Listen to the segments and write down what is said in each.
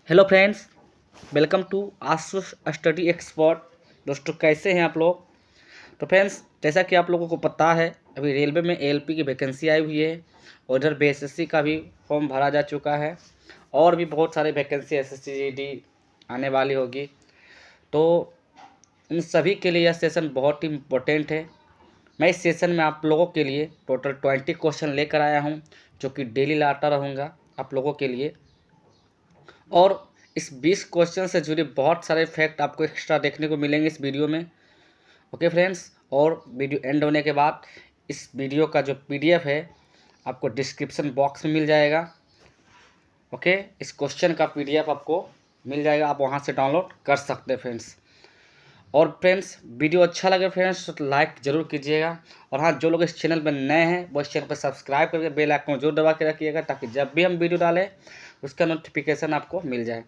Hello friends, welcome to Ashush study expert. दोस्तों, कैसे हैं आप लोग। तो फ्रेंड्स, जैसा कि आप लोगों को पता है, अभी रेलवे में एएलपी की वैकेंसी आई हुई है और इधर बीएसएससी का भी फॉर्म भरा जा चुका है और भी बहुत सारे वैकेंसी एसएससी जीडी आने वाली होगी। तो इन सभी के लिए यह सेशन बहुत ही इम्पोर्टेंट है। मैं इस सेशन में आप लोगों के लिए टोटल 20 क्वेश्चन लेकर आया हूँ, जो कि डेली लाता रहूँगा आप लोगों के लिए। और इस 20 क्वेश्चन से जुड़े बहुत सारे फैक्ट आपको एक्स्ट्रा देखने को मिलेंगे इस वीडियो में। ओके फ्रेंड्स, और वीडियो एंड होने के बाद इस वीडियो का जो पीडीएफ है आपको डिस्क्रिप्शन बॉक्स में मिल जाएगा। ओके, इस क्वेश्चन का पीडीएफ आपको मिल जाएगा, आप वहां से डाउनलोड कर सकते हैं फ्रेंड्स। और फ्रेंड्स, वीडियो अच्छा लगे फ्रेंड्स तो लाइक ज़रूर कीजिएगा। और हाँ, जो लोग इस चैनल पर नए हैं वो इस चैनल पर सब्सक्राइब करके बेल आइकन जरूर दबा के रखिएगा, ताकि जब भी हम वीडियो डालें उसका नोटिफिकेशन आपको मिल जाए।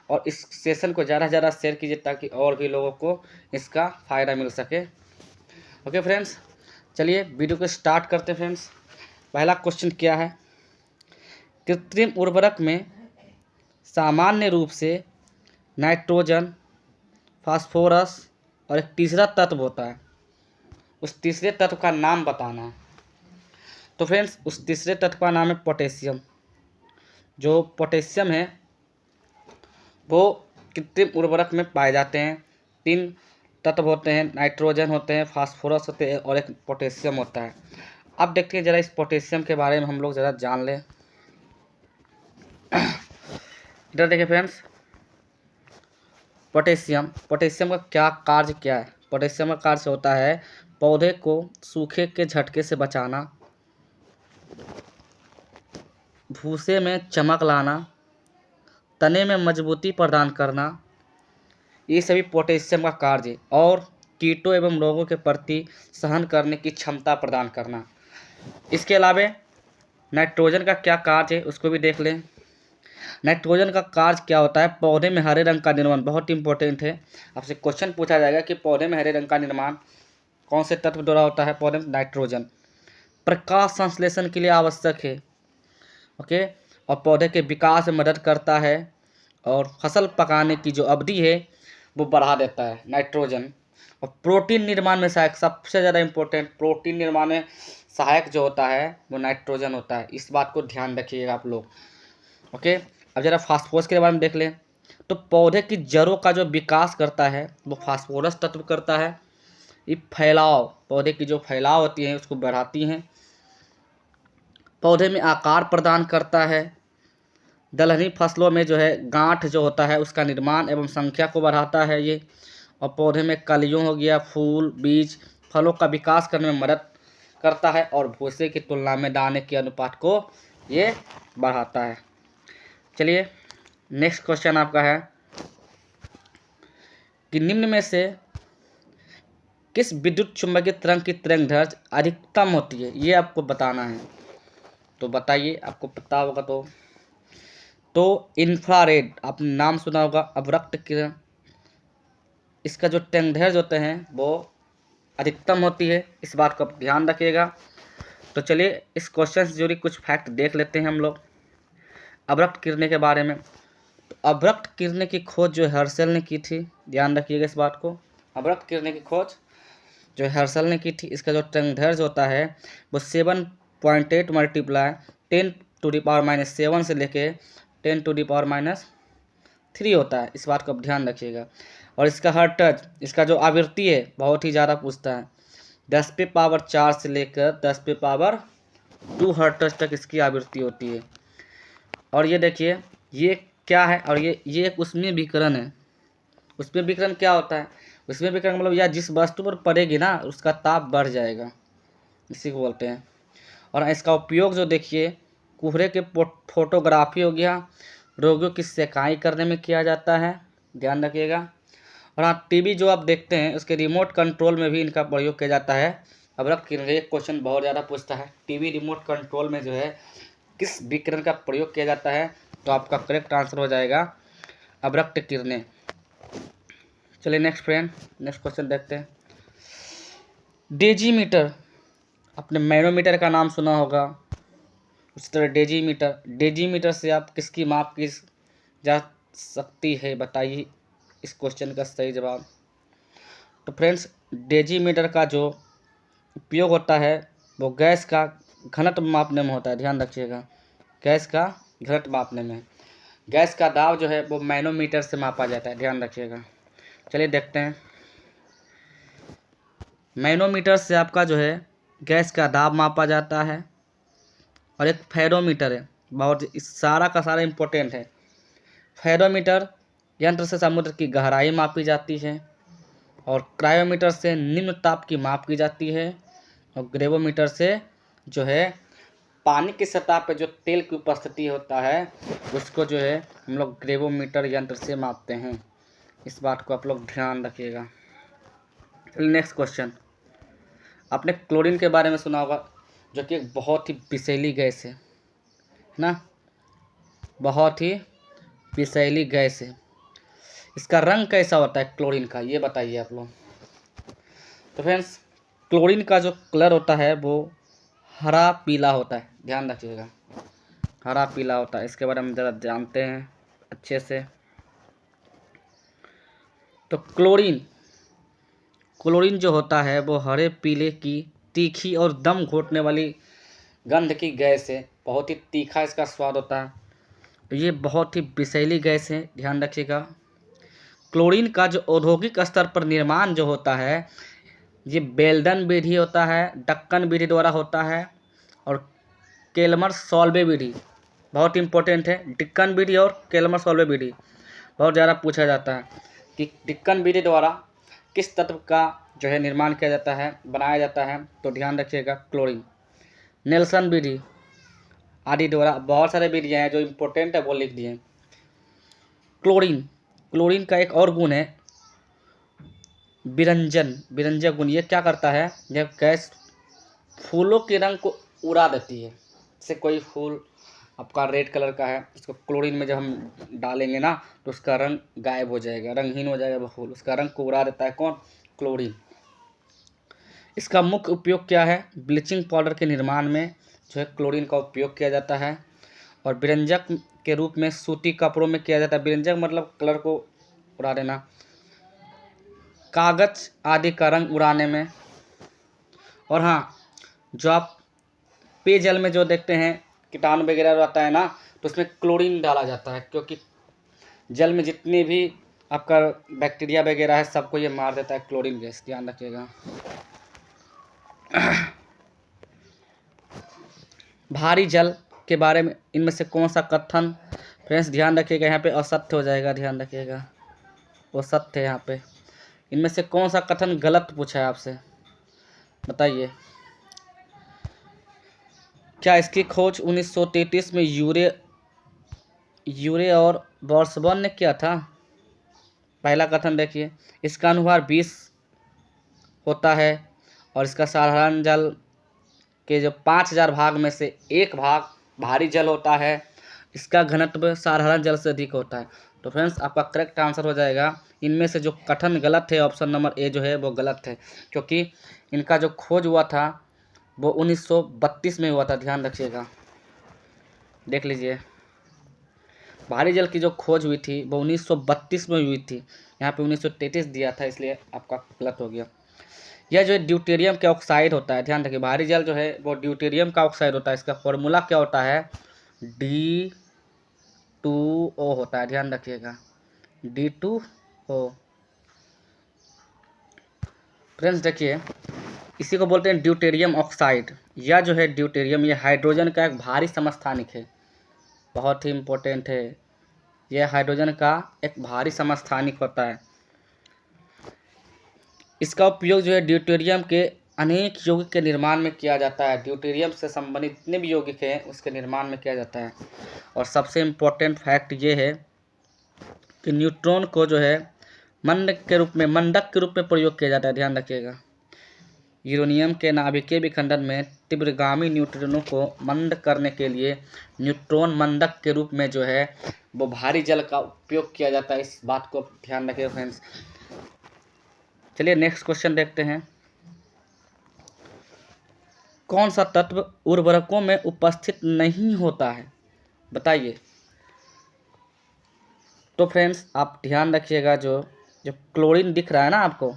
और इस सेशन को ज़्यादा से ज़्यादा शेयर कीजिए, ताकि और भी लोगों को इसका फ़ायदा मिल सके। ओके फ्रेंड्स, चलिए वीडियो को स्टार्ट करते हैं फ्रेंड्स। पहला क्वेश्चन क्या है। कृत्रिम उर्वरक में सामान्य रूप से नाइट्रोजन, फास्फोरस और एक तीसरा तत्व होता है। उस तीसरे तत्व का नाम बताना है। तो फ्रेंड्स, उस तीसरे तत्व का नाम है पोटेशियम। जो पोटेशियम है वो कृत्रिम उर्वरक में पाए जाते हैं। 3 तत्व होते हैं, नाइट्रोजन होते हैं, फास्फोरस होते हैं और एक पोटेशियम होता है। अब देखते हैं ज़रा इस पोटेशियम के बारे में हम लोग ज़रा जान लें। इधर देखिए फ्रेंड्स, पोटेशियम का क्या है। पोटेशियम का कार्य होता है पौधे को सूखे के झटके से बचाना, भूसे में चमक लाना, तने में मजबूती प्रदान करना। ये सभी पोटेशियम का कार्य है। और कीटों एवं रोगों के प्रति सहन करने की क्षमता प्रदान करना। इसके अलावा नाइट्रोजन का क्या कार्य है उसको भी देख लें। नाइट्रोजन का कार्य क्या होता है। पौधे में हरे रंग का निर्माण, बहुत इंपॉर्टेंट है। आपसे क्वेश्चन पूछा जाएगा कि पौधे में हरे रंग का निर्माण कौन से तत्व द्वारा होता है। पौधे में नाइट्रोजन। प्रकाश संश्लेषण के लिए आवश्यक है। ओके, और पौधे के विकास में मदद करता है। और फसल पकाने की जो अवधि है वो बढ़ा देता है नाइट्रोजन। और प्रोटीन निर्माण में सहायक, सबसे ज़्यादा इम्पोर्टेंट प्रोटीन निर्माण में सहायक जो होता है वो नाइट्रोजन होता है। इस बात को ध्यान रखिएगा आप लोग। ओके, अब ज़रा फास्फोरस के बारे में देख लें। तो पौधे की जड़ों का जो विकास करता है वो फास्फोरस तत्व करता है। ये फैलाव, पौधे की जो फैलाव होती है उसको बढ़ाती हैं। पौधे में आकार प्रदान करता है। दलहनी फसलों में जो है गांठ जो होता है उसका निर्माण एवं संख्या को बढ़ाता है ये। और पौधे में कलियों हो गया, फूल, बीज, फलों का विकास करने में मदद करता है। और भूसे की तुलना में दाने के अनुपात को ये बढ़ाता है। चलिए नेक्स्ट क्वेश्चन आपका है कि निम्न में से किस विद्युत चुम्बकीय तरंग की तरंग दैर्ध्य अधिकतम होती है, ये आपको बताना है। तो बताइए, आपको पता होगा तो इंफ्रारेड, आपने नाम सुना होगा, अवरक्त किरण। इसका जो तरंगदैर्घ्य होते हैं वो अधिकतम होती है। इस बात को आप ध्यान रखिएगा। तो चलिए इस क्वेश्चन से जुड़ी कुछ फैक्ट देख लेते हैं हम लोग अवरक्त किरणें के बारे में। तो अवरक्त किरणें की खोज जो हर्शल ने की थी, ध्यान रखिएगा इस बात को। अवरक्त किरणें की खोज जो हर्शल ने की थी, इसका जो तरंगदैर्घ्य होता है वो 7.8 मल्टीप्लाई 10⁻⁻7 से लेके 10⁻⁻3 होता है। इस बात को आप ध्यान रखिएगा। और इसका हर्ट्ज, इसका जो आवृत्ति है बहुत ही ज़्यादा पूछता है। 10⁻⁴ से लेकर 10⁻² हर्ट्ज तक इसकी आवृत्ति होती है। और ये देखिए ये क्या है, और ये एक उसमें विकिरण है। उसमें विकिरण क्या होता है। उसमें विकिरण मतलब या जिस वस्तु पर पड़ेगी ना उसका ताप बढ़ जाएगा, इसी को बोलते हैं। और इसका उपयोग जो देखिए कुहरे के फोटोग्राफी हो गया, रोगियों की सेकाई करने में किया जाता है, ध्यान रखिएगा। और हाँ, टीवी जो आप देखते हैं उसके रिमोट कंट्रोल में भी इनका प्रयोग किया जाता है। अवरक्त किरण, एक क्वेश्चन बहुत ज़्यादा पूछता है, टीवी रिमोट कंट्रोल में जो है किस विकिरण का प्रयोग किया जाता है। तो आपका करेक्ट आंसर हो जाएगा अवरक्त किरणें। चलिए नेक्स्ट क्वेश्चन देखते हैं। डेजीमीटर, आपने मैनोमीटर का नाम सुना होगा, उसी तरह डेजीमीटर से आप किसकी माप की सकती है, बताइए इस क्वेश्चन का सही जवाब। तो फ्रेंड्स, डेजीमीटर का जो उपयोग होता है वो गैस का घनत्व मापने में होता है, ध्यान रखिएगा, गैस का घनत्व मापने में। गैस का दाब जो है वो मैनोमीटर से मापा जाता है, ध्यान रखिएगा। चलिए देखते हैं। मैनोमीटर से आपका जो है गैस का दाब मापा जाता है, और एक फेरोमीटर है, बहुत इस सारा का सारा इम्पोर्टेंट है। फेरोमीटर यंत्र से समुद्र की गहराई मापी जाती है, और क्रायोमीटर से निम्न ताप की माप की जाती है, और ग्रेवोमीटर से जो है पानी की सतह पर जो तेल की उपस्थिति होता है उसको जो है हम लोग ग्रेवोमीटर यंत्र से मापते हैं। इस बात को आप लोग ध्यान रखिएगा। नेक्स्ट क्वेश्चन, आपने क्लोरीन के बारे में सुना होगा, जो कि एक बहुत ही विषैली गैस है ना, बहुत ही विषैली गैस है। इसका रंग कैसा होता है क्लोरीन का, ये बताइए आप लोग। तो फ्रेंड्स, क्लोरीन का जो कलर होता है वो हरा पीला होता है, ध्यान रखिएगा, हरा पीला होता है। इसके बारे में ज़रा जानते हैं अच्छे से। तो क्लोरीन जो होता है वो हरे पीले की तीखी और दम घोटने वाली गंध की गैस है, बहुत ही तीखा इसका स्वाद होता है। तो ये बहुत ही विषैली गैस है, ध्यान रखिएगा। क्लोरीन का जो औद्योगिक स्तर पर निर्माण जो होता है ये बेल्डन विधि होता है, डक्कन विधि द्वारा होता है, और केल्मर सॉल्वे विधि बहुत इंपॉर्टेंट है। डिक्कन विधि और केल्मर सॉल्वे विधि बहुत ज़्यादा पूछा जाता है कि डिक्कन विधि द्वारा किस तत्व का जो है निर्माण किया जाता है, बनाया जाता है। तो ध्यान रखिएगा क्लोरीन। नेल्सन विधि आदि द्वारा बहुत सारे विधियाँ हैं, जो इम्पोर्टेंट है वो लिख दिए। क्लोरीन का एक और गुण है विरंजक गुण। ये क्या करता है, जब गैस फूलों के रंग को उड़ा देती है, जैसे कोई फूल आपका रेड कलर का है, उसको क्लोरीन में जब हम डालेंगे ना तो उसका रंग गायब हो जाएगा, रंगहीन हो जाएगा वो फूल, उसका रंग को उड़ा देता है कौन, क्लोरीन। इसका मुख्य उपयोग क्या है, ब्लीचिंग पाउडर के निर्माण में जो है क्लोरीन का उपयोग किया जाता है, और विरंजक के रूप में सूती कपड़ों में किया जाता है। विरंजक मतलब कलर को उड़ा देना, कागज आदि का रंग उड़ाने में। और हाँ, जो आप पेयजल में जो देखते हैं कीटाणु वगैरह रहता है ना, तो उसमें क्लोरीन डाला जाता है, क्योंकि जल में जितने भी आपका बैक्टीरिया वगैरह है सबको ये मार देता है क्लोरीन गैस, ध्यान रखिएगा। भारी जल के बारे में इनमें से कौन सा कथन, फ्रेंड्स ध्यान रखिएगा, यहाँ पे असत्य हो जाएगा, ध्यान रखिएगा, वो सत्य है। यहाँ पे इनमें से कौन सा कथन गलत पूछा है आपसे, बताइए। क्या इसकी खोज 1933 में यूरे और बोल्ट्जमान ने किया था? पहला कथन देखिए, इसका अनुभार 20 होता है, और इसका साधारण जल के जो 5000 भाग में से 1 भाग भारी जल होता है, इसका घनत्व साधारण जल से अधिक होता है। तो फ्रेंड्स, आपका करेक्ट आंसर हो जाएगा, इनमें से जो कथन गलत है ऑप्शन नंबर ए जो है वो गलत है, क्योंकि इनका जो खोज हुआ था वो 1932 में हुआ था, ध्यान रखिएगा, देख लीजिए। भारी जल की जो खोज हुई थी वो 1932 में हुई थी, यहाँ पे 1933 दिया था, इसलिए आपका गलत हो गया। यह जो ड्यूटेरियम का ऑक्साइड होता है, ध्यान रखिए, भारी जल जो है वो ड्यूटेरियम का ऑक्साइड होता है, इसका फॉर्मूला क्या होता है, D2O होता है, ध्यान रखिएगा, D2O। फ्रेंड्स देखिए, इसी को बोलते हैं ड्यूटेरियम ऑक्साइड। यह जो है ड्यूटेरियम, ये हाइड्रोजन का एक भारी समस्थानिक है, बहुत ही इम्पोर्टेंट है, यह हाइड्रोजन का एक भारी समस्थानिक होता है। इसका उपयोग जो है ड्यूटेरियम के अनेक यौगिक के निर्माण में किया जाता है, ड्यूटेरियम से संबंधित जितने भी यौगिक हैं उसके निर्माण में किया जाता है। और सबसे इम्पोर्टेंट फैक्ट ये है कि न्यूट्रॉन को जो है मंडक के रूप में प्रयोग किया जाता है, ध्यान रखिएगा। यूरेनियम के नाभिकीय विखंडन में तीव्रगामी न्यूट्रॉनों को मंद करने के लिए न्यूट्रॉन मंडक के रूप में जो है वो भारी जल का उपयोग किया जाता है, इस बात को ध्यान रखिए फ्रेंड्स। चलिए नेक्स्ट क्वेश्चन देखते हैं। कौन सा तत्व उर्वरकों में उपस्थित नहीं होता है, बताइए। तो फ्रेंड्स आप ध्यान रखिएगा, जो जो क्लोरीन दिख रहा है ना आपको,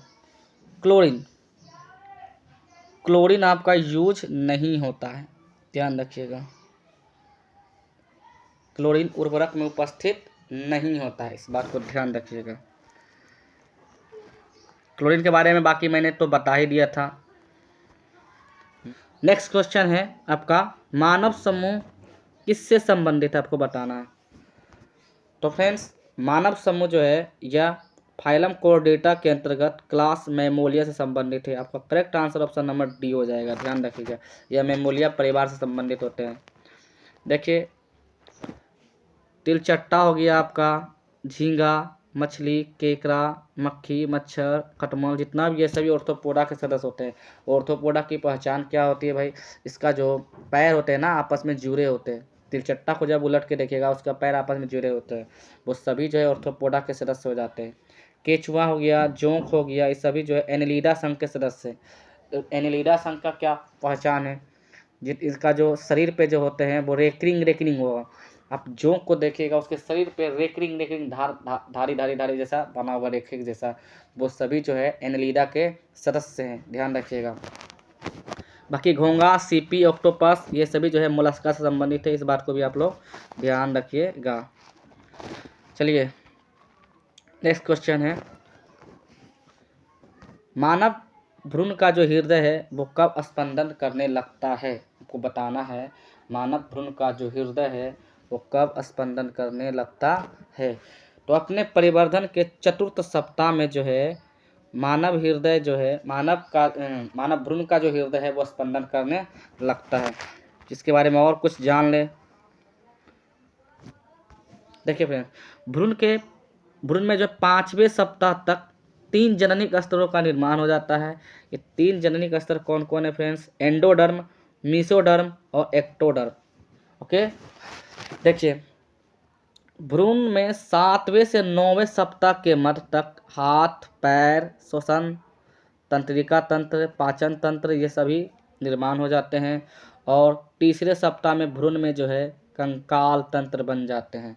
क्लोरीन आपका यूज नहीं होता है, ध्यान रखिएगा। क्लोरीन उर्वरक में उपस्थित नहीं होता है, इस बात को ध्यान रखिएगा। क्लोरीन के बारे में बाकी मैंने तो बता ही दिया था। नेक्स्ट क्वेश्चन है आपका, मानव समूह किससे संबंधित है, आपको बताना है। तो फ्रेंड्स मानव समूह जो है यह फाइलम कोर्डेटा के अंतर्गत क्लास मैमोलिया से संबंधित है। आपका correct answer option number D हो जाएगा, ध्यान रखिएगा। यह मैमोलिया परिवार से संबंधित होते हैं। देखिए तिलचट्टा हो गया आपका, झींगा, मछली, केकड़ा, मक्खी, मच्छर, खटमल, जितना भी ये सभी ऑर्थोपोडा के सदस्य होते हैं। ऑर्थोपोडा की पहचान क्या होती है भाई, इसका जो पैर होते हैं ना आपस में जुड़े होते हैं। तिलचट्टा को जब उलट के देखिएगा उसका पैर आपस में जुड़े होते हैं, वो सभी जो है ऑर्थोपोडा के सदस्य हो जाते हैं। केचुआ हो गया, जोंक हो गया, ये सभी जो है एनिलिडा संघ के सदस्य हैं। एनिलिडा संघ का क्या पहचान है, इसका जो शरीर पे जो होते हैं वो रेकरिंग होगा। आप जोंक को देखिएगा उसके शरीर पे रेकरिंग धारी जैसा बना हुआ, रेखिक जैसा, वो सभी जो है एनिलिडा के सदस्य हैं, ध्यान रखिएगा। बाकी घोंगा, सीपी, ऑक्टोपस ये सभी जो है मोलस्का से संबंधित है, इस बात को भी आप लोग ध्यान रखिएगा। चलिए नेक्स्ट क्वेश्चन है, मानव भ्रूण का जो हृदय है वो कब स्पंदन करने लगता है, आपको बताना है। मानव भ्रूण का जो हृदय है वो कब स्पंदन करने लगता है। तो अपने परिवर्धन के चतुर्थ सप्ताह में जो है मानव हृदय जो है मानव भ्रूण का जो हृदय है वो स्पंदन करने लगता है। जिसके बारे में और कुछ जान ले, देखिए फ्रेंड, भ्रूण में जो 5वें सप्ताह तक 3 जननिक स्तरों का निर्माण हो जाता है। ये 3 जननिक स्तर कौन कौन है फ्रेंड्स, एंडोडर्म, मीसोडर्म और एक्टोडर्म। ओके, देखिए भ्रूण में 7वें से 9वें सप्ताह के मध्य तक हाथ, पैर, श्वसन तंत्रिका तंत्र, पाचन तंत्र ये सभी निर्माण हो जाते हैं। और तीसरे सप्ताह में भ्रूण में जो है कंकाल तंत्र बन जाते हैं।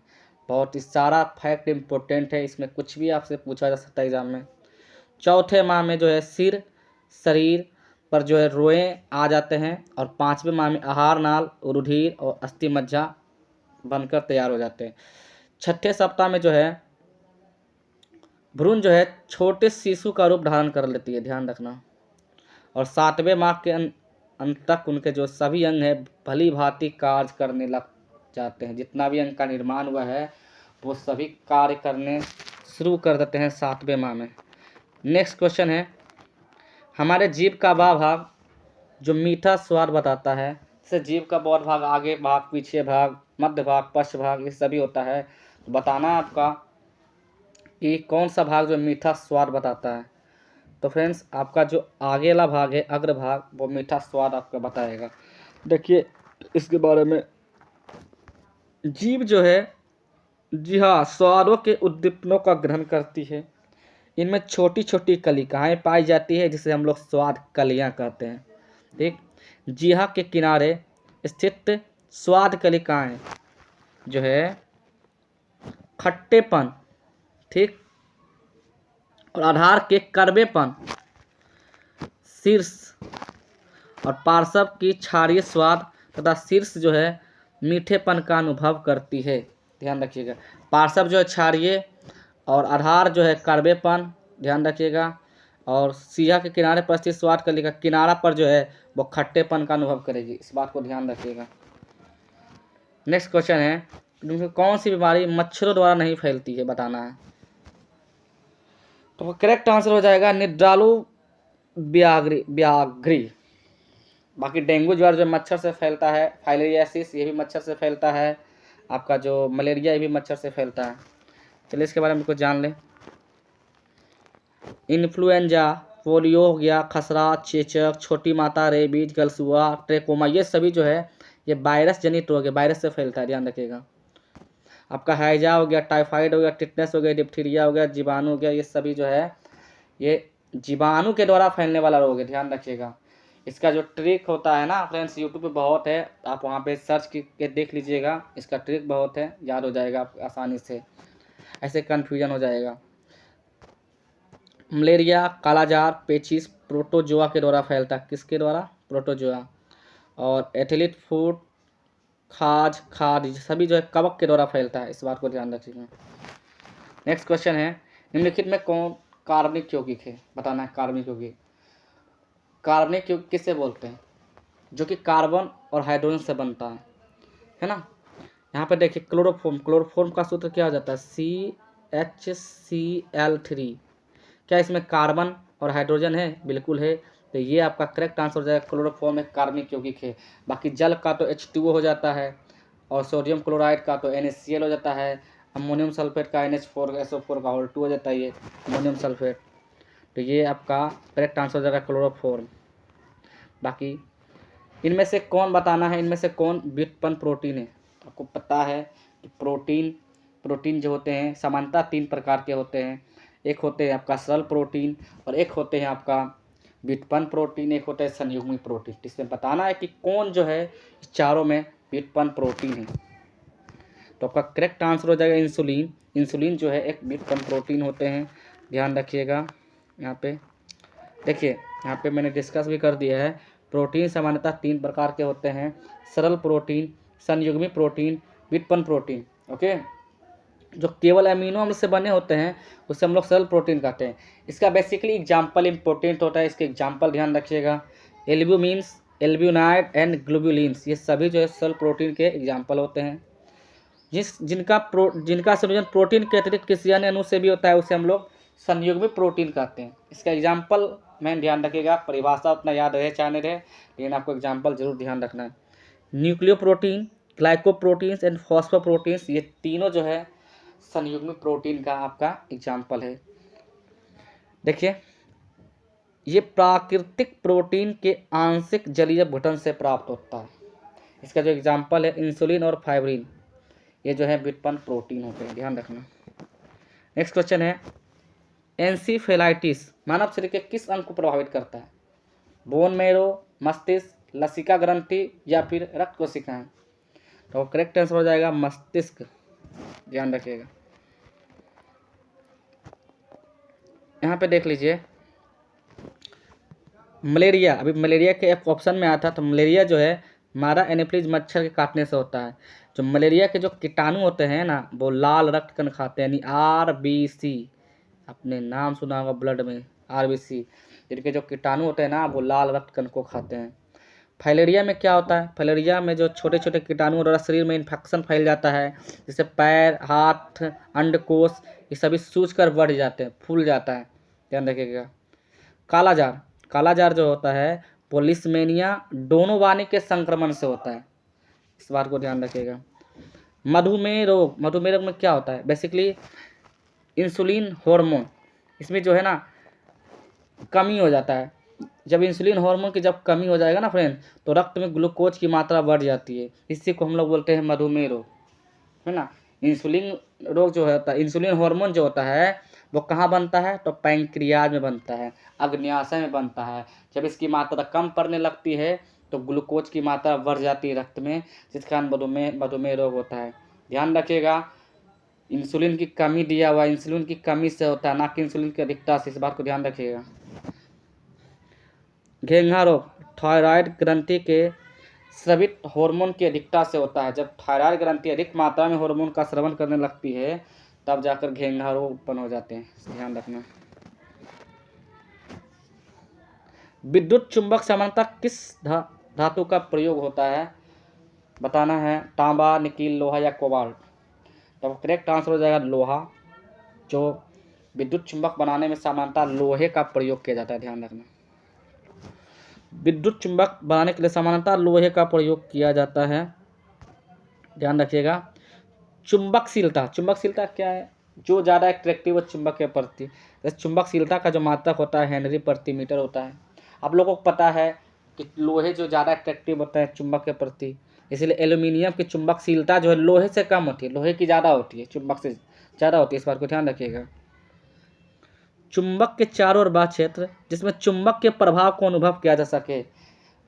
बहुत ही सारा फैक्ट इम्पोर्टेंट है, इसमें कुछ भी आपसे पूछा जा सकता है एग्जाम में। चौथे माह में जो है सिर, शरीर पर जो है रोए आ जाते हैं। और 5वें माह में आहार नाल, रुधिर और अस्थि मज्जा बनकर तैयार हो जाते हैं। छठे सप्ताह में जो है भ्रूण जो है छोटे शिशु का रूप धारण कर लेती है, ध्यान रखना। और 7वें माह के अंत तक उनके जो सभी अंग है भली भांति कार्य करने लग जाते हैं। जितना भी अंग का निर्माण हुआ है वो सभी कार्य करने शुरू कर देते हैं 7वें माह में। नेक्स्ट क्वेश्चन है, हमारे जीभ का वह भाग जो मीठा स्वाद बताता है, जैसे जीभ का बहुत भाग, आगे भाग, पीछे भाग, मध्य भाग, पश्च भाग, ये सभी होता है। तो बताना है आपका कि कौन सा भाग जो मीठा स्वाद बताता है। तो फ्रेंड्स आपका जो आगे वाला भाग है, अग्र भाग, वो मीठा स्वाद आपका बताएगा। देखिए इसके बारे में, जीभ जो है, जी हाँ, स्वादों के उद्दीपनों का ग्रहण करती है। इनमें छोटी छोटी कलिकाएँ पाई जाती है जिसे हम लोग स्वाद कलियाँ कहते हैं। ठीक, जीहा के किनारे स्थित स्वाद कलिकाएँ जो है खट्टेपन, ठीक, और आधार के कड़वेपन, शीर्ष और पार्श्व की क्षारीय स्वाद तथा शीर्ष जो है मीठेपन का अनुभव करती है, ध्यान रखिएगा। पार्श्व जो है क्षारीय और आधार जो है कड़वेपन, ध्यान रखिएगा। और सिया के किनारे पर स्थित स्वाद कलिका किनारा पर जो है वो खट्टेपन का अनुभव करेगी, इस बात को ध्यान रखिएगा। नेक्स्ट क्वेश्चन है, कौन सी बीमारी मच्छरों द्वारा नहीं फैलती है, बताना है। तो करेक्ट आंसर हो जाएगा निड्रालु व्याघ्री। बाकी डेंगू ज्वर जो मच्छर से फैलता है, फाइलेरियासिस ये भी मच्छर से फैलता है। आपका जो मलेरिया ये भी मच्छर से फैलता है। चलिए इसके बारे में कुछ जान लें। इन्फ्लुएंजा, पोलियो हो गया, खसरा, चेचक, छोटी माता, रेबीज, गलसुआ, ट्रेकोमा, ये सभी जो है ये वायरस जनित रोग है, वायरस से फैलता है, ध्यान रखिएगा। आपका हैजा हो गया, टाइफाइड हो गया, टिटनेस हो गया, डिप्थीरिया हो गया, जीवाणु हो गया, ये सभी जो है ये जीवाणु के द्वारा फैलने वाला रोग है, ध्यान रखिएगा। इसका जो ट्रिक होता है ना फ्रेंड्स, यूट्यूब पे बहुत है, आप वहाँ पे सर्च के देख लीजिएगा, इसका ट्रिक बहुत है, याद हो जाएगा आप आसानी से। ऐसे कन्फ्यूजन हो जाएगा। मलेरिया, कालाजार, पेचिस प्रोटोजोआ के द्वारा फैलता है। किसके द्वारा? प्रोटोजोआ। और एथिलीट फूड, खाद सभी जो है कवक के द्वारा फैलता है, इस बात को ध्यान रखिएगा। नेक्स्ट क्वेश्चन है, निम्नलिखित में कौन कार्बनिक यौगिक है? बताना है कार्बनिक यौगिक। कार्बनिक यौगिक किससे बोलते हैं? जो कि कार्बन और हाइड्रोजन से बनता है ना। यहाँ पे देखिए क्लोरोफॉर्म, क्लोरोफॉर्म का सूत्र क्या हो जाता है? CHCl3। क्या इसमें कार्बन और हाइड्रोजन है? बिल्कुल है। तो ये आपका करेक्ट आंसर हो जाएगा, क्लोरोफॉर्म एक कार्बनिक यौगिक है। बाकी जल का तो H2O हो जाता है, और सोडियम क्लोराइड का तो NaCl हो जाता है, अमोनियम सल्फेट का NH4SO4 का O2 हो जाता है, ये अमोनियम सल्फेट। तो ये आपका करेक्ट आंसर हो जाएगा क्लोरोफॉर्म। बाकी इनमें से कौन, बताना है इनमें से कौन व्युत्पन्न प्रोटीन है? आपको पता है कि प्रोटीन जो होते हैं सामान्यतः 3 प्रकार के होते हैं। एक होते हैं आपका सरल प्रोटीन, और एक होते हैं आपका व्युत्पन्न प्रोटीन, एक होता है संयुग्मी प्रोटीन। इसमें बताना है कि कौन जो है इस चारों में व्युत्पन्न प्रोटीन है। तो आपका करेक्ट आंसर हो जाएगा इंसुलिन। इंसुलिन जो है एक व्युत्पन्न प्रोटीन होते हैं, ध्यान रखिएगा। यहाँ पे देखिए, यहाँ पे मैंने डिस्कस भी कर दिया है। प्रोटीन सामान्यतः 3 प्रकार के होते हैं, सरल प्रोटीन, संयुग्मी प्रोटीन, व्युत्पन्न प्रोटीन। ओके, जो केवल अमीनो अम्ल से बने होते हैं उसे हम लोग सरल प्रोटीन कहते हैं। इसका बेसिकली एग्जाम्पल इंपॉर्टेंट होता है, इसके एग्जाम्पल ध्यान रखिएगा। एल्ब्यूमिन्स, एल्ब्यूनाइड एंड ग्लोब्यूलिन्स, ये सभी जो है सरल प्रोटीन के एग्जाम्पल होते हैं। जिनका संयोजन प्रोटीन के अतिरिक्त किसी अन्य अणु से भी होता है उसे हम लोग संयुग्मी प्रोटीन कहते हैं। इसका एग्जाम्पल मैन ध्यान रखिएगा, परिभाषा उतना याद रहे चाहे नहीं रहे, लेकिन आपको एग्जाम्पल जरूर ध्यान रखना है। न्यूक्लियोप्रोटीन, ग्लाइकोप्रोटीन्स एंड फॉस्फोप्रोटीन्स, ये तीनों जो है संयुग्मी प्रोटीन का आपका एग्जाम्पल है। देखिए, ये प्राकृतिक प्रोटीन के आंशिक जलीय अपघटन से प्राप्त होता है। इसका जो एग्जाम्पल है इंसुलिन और फाइब्रिन, ये जो है व्युत्पन्न प्रोटीन होते हैं, ध्यान रखना। नेक्स्ट क्वेश्चन है, एंसीफेलाइटिस मानव शरीर के किस अंग को प्रभावित करता है? बोन मैरो, मस्तिष्क, लसिका ग्रंथि या फिर रक्त कोशिकाएं? तो करेक्ट आंसर हो जाएगा मस्तिष्क, ध्यान रखिएगा। यहाँ पे देख लीजिए, मलेरिया, अभी मलेरिया के एक ऑप्शन में आया था, तो मलेरिया जो है मादा एनोफिलीज मच्छर के काटने से होता है। जो मलेरिया के जो कीटाणु होते हैं ना, वो लाल रक्त कण खाते हैं, यानी RBC, आपने नाम सुना होगा ब्लड में, RBC, जिनके जो कीटाणु होते हैं ना वो लाल रक्त कण को खाते हैं। फाइलेरिया में क्या होता है? फाइलेरिया में जो छोटे छोटे कीटाणु द्वारा शरीर में इन्फेक्शन फैल जाता है, जैसे पैर, हाथ, अंडकोश, ये सभी सूज कर बढ़ जाते हैं, फूल जाता है, ध्यान रखिएगा। कालाजार, कालाजार जो होता है पोलिसमेनिया डोनोवानी के संक्रमण से होता है, इस बात को ध्यान रखिएगा। मधुमेह रोग, मधुमेह रोग में क्या होता है? बेसिकली इंसुलिन हार्मोन, इसमें जो है ना कमी हो जाता है। जब इंसुलिन हार्मोन की जब कमी हो जाएगा ना फ्रेंड, तो रक्त में ग्लूकोज की मात्रा बढ़ जाती है, इसी को हम लोग बोलते हैं मधुमेह रोग, है ना। इंसुलिन रोग जो होता है, इंसुलिन हार्मोन जो होता है वो कहाँ बनता है? तो पैंक्रियाज में बनता है, अग्न्याशय में बनता है। जब इसकी मात्रा कम पड़ने लगती है तो ग्लूकोज की मात्रा बढ़ जाती है रक्त में, जिस कारण मधुमेह रोग होता है। ध्यान रखिएगा, इंसुलिन की कमी दिया हुआ, इंसुलिन की कमी से होता है, ना कि इंसुलिन की अधिकता से, इस बात को ध्यान रखिएगा। घेंघा रोग थायराइड ग्रंथि के स्रावित हार्मोन की अधिकता से होता है। जब थायराइड ग्रंथि अधिक मात्रा में हार्मोन का स्रावन करने लगती है तब जाकर घेंघा रोग उत्पन्न हो जाते हैं, ध्यान रखना। विद्युत चुंबक सामान्यतः किस धातु का प्रयोग होता है? बताना है, तांबा, निकिल, लोहा या कोबाल्ट? तो करेक्ट आंसर हो जाएगा लोहा। जो विद्युत चुंबक बनाने में सामान्यतः लोहे का प्रयोग किया जाता है, ध्यान रखना। विद्युत चुंबक बनाने के लिए सामान्यतः लोहे का प्रयोग किया जाता है, ध्यान रखिएगा। चुंबकशीलता, चुंबकशीलता क्या है? जो ज़्यादा एट्रैक्टिव है चुंबक के प्रति, जैसे चुंबकशीलता का जो मात्रक होता है हेनरी प्रति मीटर होता है। आप लोगों को पता है कि लोहे जो ज़्यादा एट्रैक्टिव होता है चुंबक के प्रति, इसलिए एल्यूमिनियम की चुंबकशीलता जो है लोहे से कम होती है, लोहे की ज़्यादा होती है, चुंबक से ज़्यादा होती है, इस बात को ध्यान रखिएगा। चुंबक के चारों ओर वह क्षेत्र जिसमें चुंबक के प्रभाव को अनुभव किया जा सके।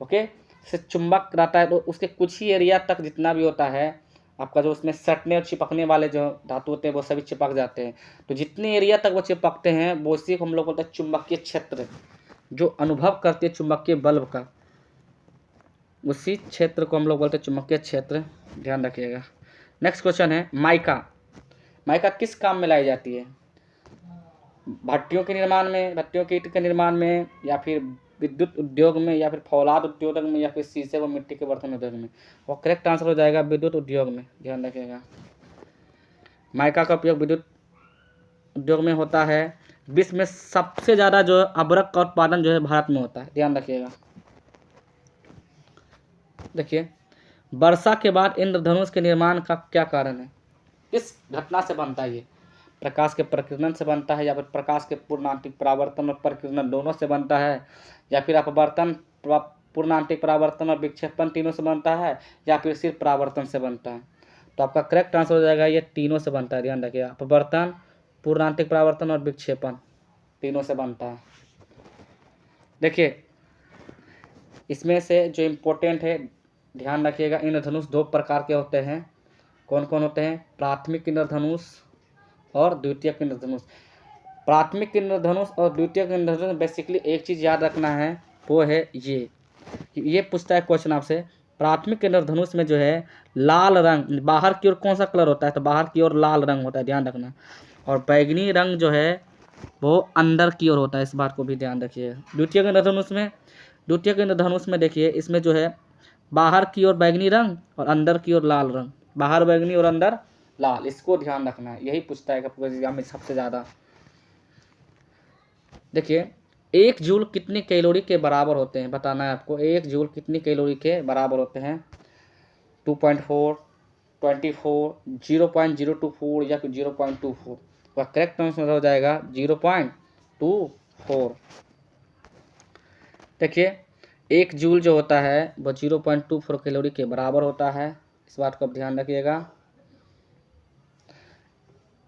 ओके, जैसे चुंबक रहता है तो उसके कुछ ही एरिया तक जितना भी होता है आपका जो उसमें सटने और चिपकने वाले जो धातु होते हैं वो सभी चिपक जाते हैं। तो जितने एरिया तक वो चिपकते हैं वो इसी को हम लोग बोलते हैं चुंबकीय क्षेत्र, जो अनुभव करती है चुंबकीय बल्ब का, उसी क्षेत्र को हम लोग बोलते हैं चुंबकीय क्षेत्र, ध्यान रखिएगा। नेक्स्ट क्वेश्चन है माइका। माइका किस काम में लाई जाती है? भट्टियों के निर्माण में, भट्टियों के ईंट के निर्माण में, या फिर विद्युत उद्योग में, या फिर फौलाद उद्योग में, या फिर शीशे व मिट्टी के बर्तन उद्योग में। और करेक्ट आंसर हो जाएगा विद्युत उद्योग में, ध्यान रखिएगा। माइका का उपयोग विद्युत उद्योग में होता है। विश्व में सबसे ज़्यादा जो है अभ्रक का उत्पादन जो है भारत में होता है, ध्यान रखिएगा। देखिए, वर्षा के बाद इंद्रधनुष के निर्माण का क्या कारण है? किस घटना से बनता है ये? प्रकाश के प्रकीर्णन से बनता है, या फिर प्रकाश के पूर्णांतिक परावर्तन और प्रकीर्णन दोनों से बनता है, या फिर अपवर्तन, पूर्णांतिक परावर्तन और विक्षेपण तीनों से बनता है, या फिर सिर्फ परावर्तन से बनता है? तो आपका करेक्ट आंसर हो जाएगा ये तीनों से बनता है, ध्यान रखिएगा। अपवर्तन, पूर्णांतिक परावर्तन और विक्षेपण तीनों से बनता है। देखिए, इसमें से जो इम्पोर्टेंट है ध्यान रखिएगा, इंद्रधनुष दो प्रकार के होते हैं। कौन कौन होते हैं? प्राथमिक इंद्रधनुष और द्वितीयक इंद्रधनुष। प्राथमिक इंद्रधनुष और द्वितीयक इंद्रधनुष बेसिकली एक चीज़ याद रखना है, वो है ये पूछता है क्वेश्चन आपसे, प्राथमिक इंद्रधनुष में जो है लाल रंग बाहर की ओर कौन सा कलर होता है? तो बाहर की ओर लाल रंग होता है, ध्यान रखना। और बैगनी रंग जो है वो अंदर की ओर होता है, इस बात को भी ध्यान रखिए। द्वितीयक इंद्रधनुष में देखिए, इसमें जो है बाहर की ओर बैगनी रंग और अंदर की ओर लाल रंग, बाहर बैगनी और अंदर लाल, इसको ध्यान रखना है। यही पूछता है एग्जाम में सबसे ज़्यादा। देखिए, 1 जूल कितनी कैलोरी के बराबर होते हैं? बताना है आपको, 1 जूल कितनी कैलोरी के बराबर होते हैं? 2.4, 24, 0.024 या फिर 0.24? वह करेक्ट आंसर हो जाएगा 0.24। देखिए, 1 जूल जो होता है वो 0.24 कैलोरी के बराबर होता है, इस बात को आप ध्यान रखिएगा।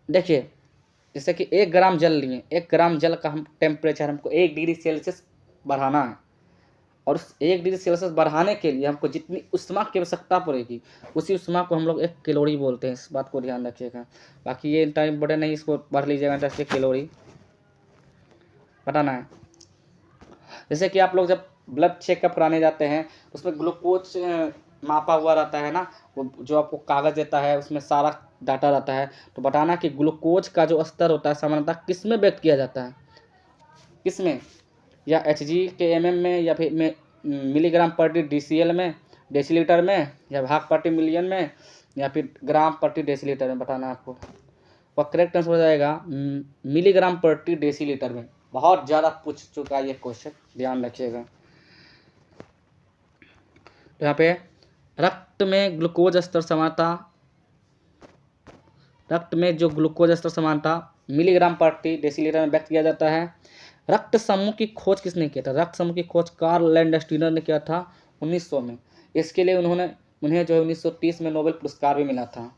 देखिए, जैसे कि 1 ग्राम जल लिए, 1 ग्राम जल का हम टेम्परेचर हमको 1 डिग्री सेल्सियस बढ़ाना है, और उस 1 डिग्री सेल्सियस बढ़ाने के लिए हमको जितनी उष्मा की आवश्यकता पड़ेगी उसी उष्मा को हम लोग 1 कैलोरी बोलते हैं, इस बात को ध्यान रखिएगा। बाकी ये इतना इम्पोर्टेंट नहीं, इसको पढ़ लीजिएगा, जैसे कैलोरी बताना है। जैसे कि आप लोग जब ब्लड चेकअप कराने जाते हैं तो उसमें ग्लूकोज मापा हुआ रहता है ना, वो जो आपको कागज़ देता है उसमें सारा डाटा रहता है। तो बताना कि ग्लूकोज का जो स्तर होता है सामान्यतः किस में व्यक्त किया जाता है? किस में? या Hg के mm में, या फिर मिलीग्राम प्रति DCL में, डेसीलीटर में, या भाग प्रति मिलियन में, या फिर ग्राम प्रति डेसीलीटर में? बताना आपको। और करेक्ट आंसर हो जाएगा मिलीग्राम प्रति डेसीलीटर में। बहुत ज़्यादा पूछ चुका है ये क्वेश्चन, ध्यान रखिएगा। तो यहाँ पे रक्त में ग्लूकोज स्तर समानता, रक्त में जो ग्लूकोज स्तर समानता मिलीग्राम प्रति डेसीलीटर में व्यक्त किया जाता है। रक्त समूह की खोज किसने किया था? रक्त समूह की खोज कार्ल लैंडस्टीनर ने किया था 1900 में। इसके लिए उन्हें जो है 1930 में नोबेल पुरस्कार भी मिला था।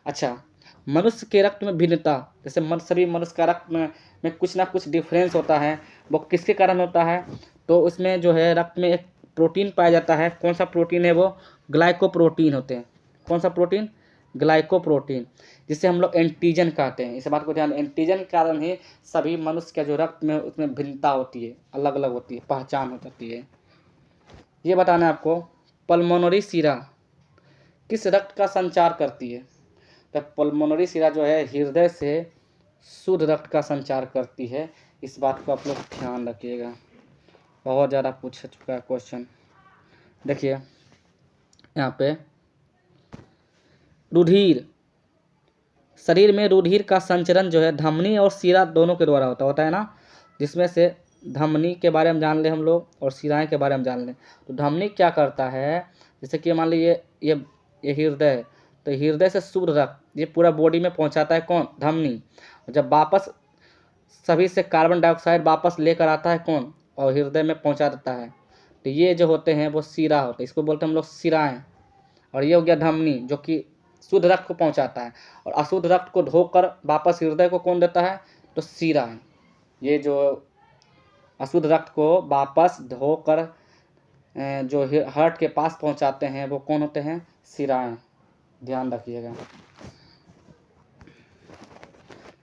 अच्छा, मनुष्य के रक्त में भिन्नता, जैसे सभी मनुष्य का रक्त में कुछ ना कुछ डिफरेंस होता है, वो किसके कारण होता है? तो उसमें जो है रक्त में एक प्रोटीन पाया जाता है। कौन सा प्रोटीन है वो? ग्लाइकोप्रोटीन होते हैं। कौन सा प्रोटीन? ग्लाइकोप्रोटीन, जिसे हम लोग एंटीजन कहते हैं। इस बात को ध्यान, एंटीजन के कारण ही सभी मनुष्य का जो रक्त में उसमें भिन्नता होती है, अलग अलग होती है, पहचान हो जाती है। ये बताना है आपको, पल्मोनरी शिरा किस रक्त का संचार करती है? तो पल्मोनरी शिरा जो है हृदय से शुद्ध रक्त का संचार करती है, इस बात को आप लोग ध्यान रखिएगा। बहुत ज़्यादा पूछ चुका है क्वेश्चन। देखिए यहाँ पे रुधिर, शरीर में रुधिर का संचरण जो है धमनी और शिरा दोनों के द्वारा होता है ना, जिसमें से धमनी के बारे में जान लें हम लोग और शिराएं के बारे में जान लें। तो धमनी क्या करता है, जैसे कि मान लीजिए ये हृदय है, तो हृदय से शुद्ध रक्त ये पूरा बॉडी में पहुंचाता है कौन? धमनी। जब वापस सभी से कार्बन डाइऑक्साइड वापस लेकर आता है कौन? और हृदय में पहुंचा देता है। तो ये जो होते हैं वो शिरा होते हैं, इसको बोलते हैं हम लोग शिराएं। और ये हो गया धमनी, जो कि शुद्ध रक्त को पहुंचाता है, और अशुद्ध रक्त को धोकर वापस हृदय को कौन देता है? तो शिराएं। ये जो अशुद्ध रक्त को वापस धोकर जो हार्ट के पास पहुंचाते हैं वो कौन होते हैं? शिराएं। ध्यान रखिएगा।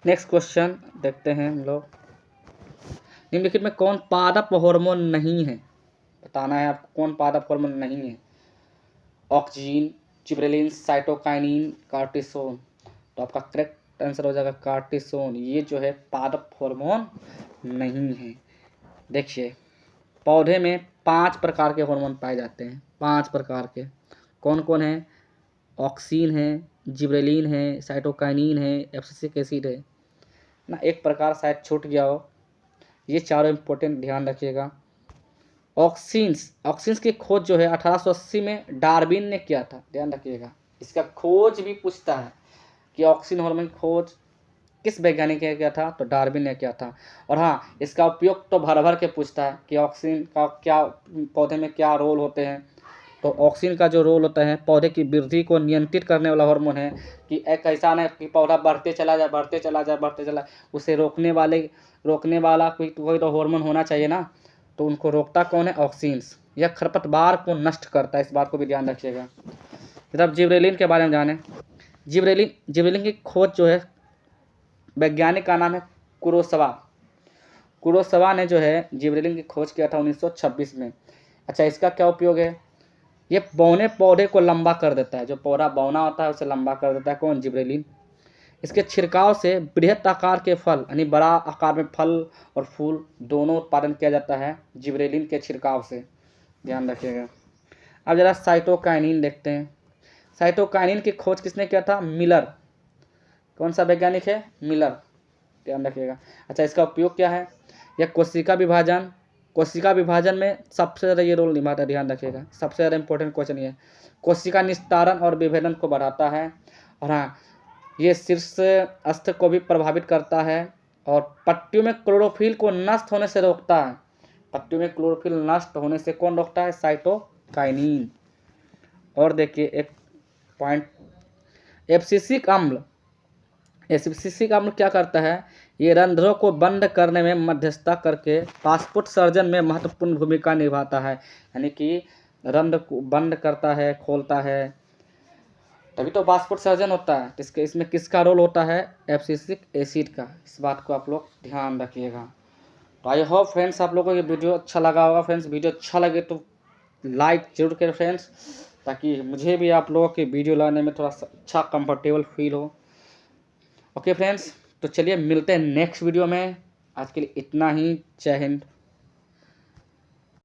नेक्स्ट क्वेश्चन देखते हैं हम लोग। निम्नलिखित में कौन पादप हार्मोन नहीं है? बताना है आपको कौन पादप हार्मोन नहीं है। Oxygen, gibberellin, cytokinin, cortisone. तो आपका करेक्ट आंसर हो जाएगा कार्टिसोन। ये जो है पादप हार्मोन नहीं है। देखिए पौधे में 5 प्रकार के हार्मोन पाए जाते हैं, 5 प्रकार के। कौन कौन है? ऑक्सीन है, जिबरेलिन है, साइटोकाइनिन है, एब्सिसिक एसिड है ना। एक प्रकार शायद छूट गया हो। ये चारों इंपॉर्टेंट ध्यान रखिएगा। ऑक्सीन्स की खोज जो है 1880 में डार्विन ने किया था। ध्यान रखिएगा, इसका खोज भी पूछता है कि ऑक्सीन हार्मोन की खोज किस वैज्ञानिक ने किया था? तो डार्विन ने किया था। और हाँ, इसका उपयोग तो भर भर के पूछता है कि ऑक्सीन का क्या पौधे में क्या रोल होते हैं। तो ऑक्सीन का जो रोल होता है पौधे की वृद्धि को नियंत्रित करने वाला हार्मोन है। कि एक ऐसा ना कि पौधा बढ़ते चला जाए, उसे रोकने वाला कोई तो हार्मोन होना चाहिए ना। तो उनको रोकता कौन है? ऑक्सीन्स। यह खरपतवार को नष्ट करता है, इस बात को भी ध्यान रखिएगा। जब जिबरेलिन के बारे में जाने। जिबरेलिन की खोज जो है वैज्ञानिक का नाम है कुरोसवा ने जो है जिबरेलिन की खोज किया था 1926 में। अच्छा, इसका क्या उपयोग है? ये बौने पौधे को लंबा कर देता है। जो पौधा बौना होता है उसे लंबा कर देता है कौन? जिबरेलिन। इसके छिड़काव से बृहत आकार के फल यानी बड़ा आकार में फल और फूल दोनों उत्पादन किया जाता है जिबरेलिन के छिड़काव से। ध्यान रखिएगा। अब जरा साइटोकाइनिन देखते हैं। साइटोकाइनिन की खोज किसने किया था? मिलर। कौन सा वैज्ञानिक है? मिलर। ध्यान रखिएगा। अच्छा, इसका उपयोग क्या है? यह कोशिका विभाजन में सबसे ज़्यादा ये रोल निभाता है। ध्यान रखिएगा, सबसे ज़्यादा इंपॉर्टेंट क्वेश्चन ये है। कोशिका निस्तारण और विभेदन को बढ़ाता है। और हाँ, ये शीर्ष अस्थ को भी प्रभावित करता है और पत्तियों में क्लोरोफिल को नष्ट होने से रोकता है। पत्तियों में क्लोरोफिल नष्ट होने से कौन रोकता है? साइटोकाइनिन। और देखिए एक पॉइंट, एब्सिसिक अम्ल क्या करता है? ये रंध्रों को बंद करने में मध्यस्थता करके पासपोर्ट सर्जन में महत्वपूर्ण भूमिका निभाता है। यानी कि रंध्र को बंद करता है, खोलता है, तभी तो पासपोर्ट सर्जन होता है। इसमें किसका रोल होता है? एब्सिसिक एसिड का। इस बात को आप लोग ध्यान रखिएगा। तो आई होप फ्रेंड्स आप लोगों को ये वीडियो अच्छा लगा होगा। फ्रेंड्स वीडियो अच्छा लगे तो लाइक जरूर करें फ्रेंड्स, ताकि मुझे भी आप लोगों की वीडियो लाने में थोड़ा सा अच्छा कंफर्टेबल फील हो। ओके फ्रेंड्स, तो चलिए मिलते हैं नेक्स्ट वीडियो में। आज के लिए इतना ही। जय हिंद।